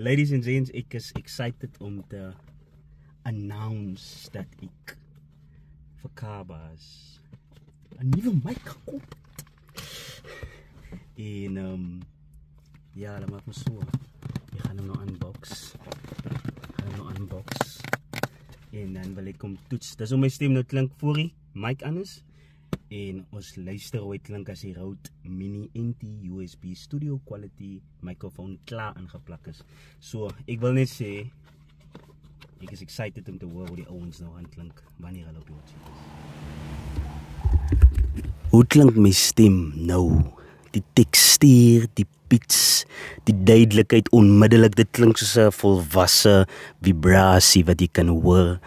Ladies and gents, ek is excited om te announce dat ek vir Kabas 'n nuwe mic gekoop het. En ja, laat maar so. Ek gaan hom nou unbox. En dan wil ek hom toets. Dis hoe my stem nou klink voor die mic aan is. En ons luister hoe dit klink as die Rode Mini NT-USB Studio Quality microphone klaar ingeplak is. So, ek wil net sê, ek is excited om te hoor hoe die ouens nou gaan klink wanneer hulle op die hot is. Hoe klink my stem nou? Die tekstuur, die pitch, die duidelikheid onmiddellik, dit klink soos 'n volwasse vibrasie wat jy kan hoor.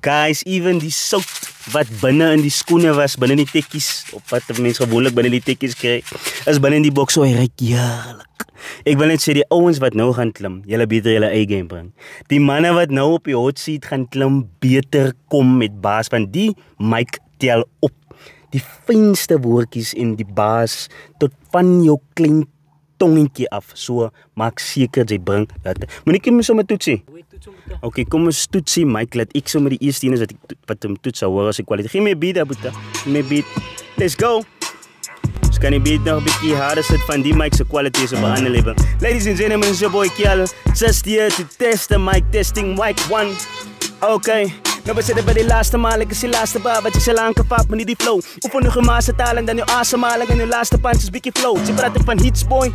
Guys, even die sout wat binne in die skoene was, binne die tekkies, of wat mense gewoonlik binne die tekkies kry, is binne in die boks, so hy ruik heerlik. Ek wil net sê, die ouens wat nou gaan klim, julle beter julle A-game bring. Die manne wat nou op die hot seat gaan klim, beter kom met baas, want die mic tel op. Die fynste woordjies en die baas tot van jou klein tongentjie af. So maak seker jy bring dat. Moet ek hom sommer toetsie? Okay, kom ons toetsie mic, laat ek sommer die eerste een is wat hom toets sou hoor as die kwaliteit. Gee my 'n beat, Abuta. Gee my 'n beat. Let's go. Ons kan die beat nog 'n bietjie harder sit van die mic se kwaliteit op 'n ander level. Ladies and gentlemen, it's your boy Kial. Just here to test the mic, testing mic 1. Okay. Nou besit dit by die laaste maal, ek is die laaste bar wat jy sal aangevat met die flow. Oefen jou gemaakte taal en dan jou asemhaling en jou laaste punches bietjie flow. Jy praat van hits boy,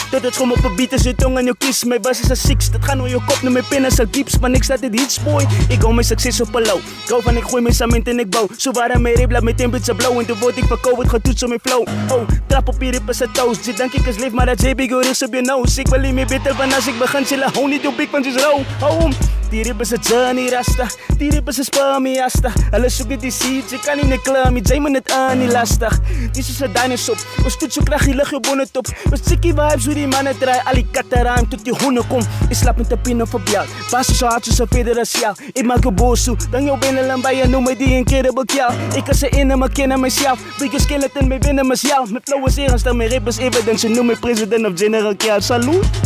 tot het kom op 'n beat as jou tong en jou kies. My bus is 'n 6, dit gaan oor jou kop, nou my pen is 'n gips, maar niks dat dit hits boy. Ek hou my sukses op 'n low. Gou van ek gooi my sement en ek bou. So waar my rap my temperature blow en toe word ek verkou het getoets op my flow. Oh, trap op hierdie is 'n toast. Jy dink ek is lief, maar dat jy big oor is op jou nose. Ek wil nie meer beter van as ek begin sê, hou nie jou big van soos rou. Hou die rap is 'n journey rasta. Die rap is 'n spermie asta. Hulle soek dit die seeds, jy kan nie net klim, jy moet net aan nie lastig. Dis soos 'n dinosaur. Ons toets so krag die lig jou bonne top. Ons chickie vibes hoe die manne draai, al die katte raam tot die honde kom. Ek slap met 'n pin op 'n bel. Pas so hard soos 'n federasiaal. Ek maak 'n bosu, dan jou binne lam by en noem my die incredible kill. Ek is 'n enema ken myself. Big skeleton my binne myself. My flow is hier en stel my rap is evidence. Noem my president of general kill. Salute.